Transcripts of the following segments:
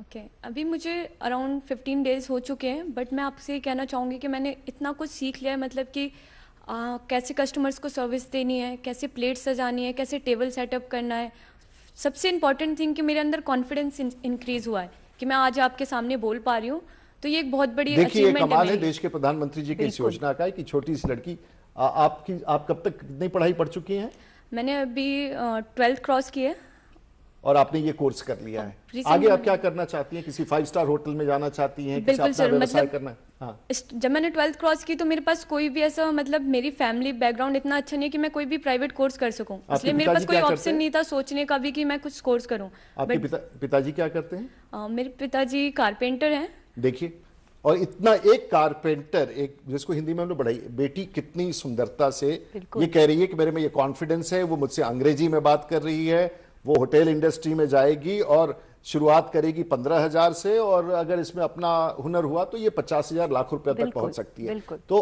Okay अभी मुझे around 15 days हो चुके हैं, बट मैं आपसे ये कहना चाहूँगी कि मैंने इतना कुछ सीख लिया है, मतलब कि कैसे कस्टमर्स को सर्विस देनी है, कैसे प्लेट सजानी है, कैसे टेबल सेटअप करना है। सबसे इम्पॉर्टेंट थिंग कि मेरे अंदर कॉन्फिडेंस इंक्रीज़ हुआ है कि मैं आज आपके सामने बोल पा रही हूँ, तो ये एक बहुत बड़ी देखिए ये अचीवमेंट कमाल है मेरी। देश के प्रधानमंत्री जी की इस बिल्कुल। योजना का है कि छोटी सी लड़की आप कब तक कितनी पढ़ाई पढ़ चुकी हैं मैंने अभी 12th क्रॉस की है। और आपने ये कोर्स कर लिया है? recent आगे आप में- क्या करना चाहती हैं? किसी 5 स्टार होटल में जाना चाहती हैं? किसी बिल्कुल अपना सर, व्यवसाय मतलब करना है? हाँ। जब मैंने 12th क्रॉस की तो मेरे पास कोई भी ऐसा, मतलब मेरी फैमिली बैकग्राउंड इतना अच्छा नहीं कि मैं कोई भी प्राइवेट कोर्स कर सकूं, इसलिए मेरे पास पिताजी कोई क्या करते ऑप्शन हैं? नहीं था सोचने का भी कि मैं कुछ कोर्स करूं। आपके बट पिताजी क्या करते हैं? मेरे पिताजी कारपेंटर हैं। देखिए, और इतना एक कारपेंटर, एक जिसको हिंदी में हमने बढ़ाई, बेटी कितनी सुंदरता से बिल्कुल। ये कह रही है कि मेरे में ये कॉन्फिडेंस है, वो मुझसे अंग्रेजी में बात कर रही है, वो होटल इंडस्ट्री में जाएगी और शुरुआत करेगी 15,000 से, और अगर इसमें अपना हुनर हुआ तो ये 50,000 लाख रुपए तक बिल्कुल, पहुंच सकती है। बिल्कुल। तो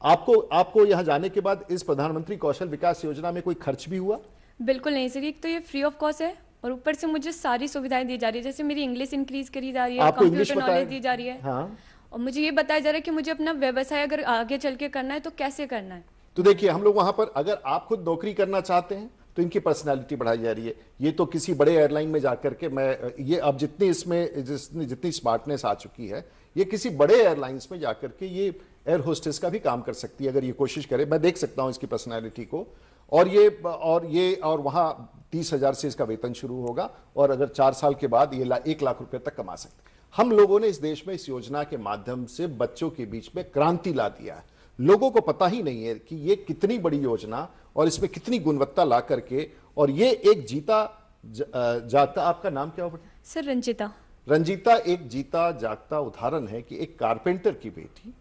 आपको यहाँ जाने के बाद इस प्रधानमंत्री कौशल विकास योजना में कोई खर्च भी हुआ? बिल्कुल नहीं सर, एक तो ये फ्री ऑफ कॉस्ट है और ऊपर से मुझे सारी सुविधाएं दी जा रही है, जैसे मेरी इंग्लिश इंक्रीज करी जा रही है, आपको इंग्लिश कंप्यूटर पता है? नॉलेज दी जा रही है। हाँ। और मुझे ये बताया जा रहा है कि मुझे अपना व्यवसाय अगर आगे चल के करना है तो कैसे करना है। तो देखिए, हम लोग वहां पर, अगर आप खुद नौकरी करना चाहते हैं तो इनकी पर्सनालिटी बढ़ाई जा रही है। ये तो किसी बड़े एयरलाइन में जाकर के, मैं ये अब जितनी स्मार्टनेस आ चुकी है, ये किसी बड़े एयरलाइंस में जाकर के ये एयर होस्टेस का भी काम कर सकती है अगर ये कोशिश करे। मैं देख सकता हूं इसकी पर्सनालिटी को। और वहां 30,000 से इसका वेतन शुरू होगा, और अगर 4 साल के बाद ये 1 लाख रुपए तक कमा सकते हैं। हम लोगों ने इस देश में इस योजना के माध्यम से बच्चों के बीच में क्रांति ला दिया है। लोगों को पता ही नहीं है कि ये कितनी बड़ी योजना और इसमें कितनी गुणवत्ता ला करके, और ये एक जागता, आपका नाम क्या हो बेटा? सर रंजिता। रंजीता एक जीता जागता उदाहरण है कि एक कारपेंटर की बेटी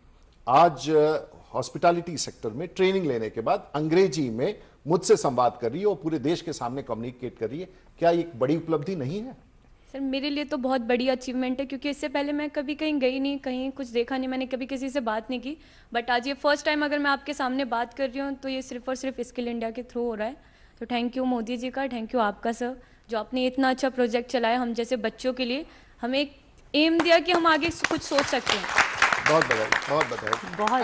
आज हॉस्पिटैलिटी सेक्टर में ट्रेनिंग लेने के बाद अंग्रेजी में मुझसे संवाद कर रही है और पूरे देश के सामने कम्युनिकेट कर रही है। क्या ये एक बड़ी उपलब्धि नहीं है? सर मेरे लिए तो बहुत बड़ी अचीवमेंट है, क्योंकि इससे पहले मैं कभी कहीं गई नहीं, कहीं कुछ देखा नहीं, मैंने कभी किसी से बात नहीं की। बट आज ये फर्स्ट टाइम अगर मैं आपके सामने बात कर रही हूँ तो ये सिर्फ और सिर्फ स्किल इंडिया के थ्रू हो रहा है। तो थैंक यू मोदी जी का, थैंक यू आपका सर, जो आपने इतना अच्छा प्रोजेक्ट चलाया हम जैसे बच्चों के लिए, हमें एक एम दिया कि हम आगे कुछ सोच सकते हैं। बहुत बधाई, बहुत बधाई। बहुत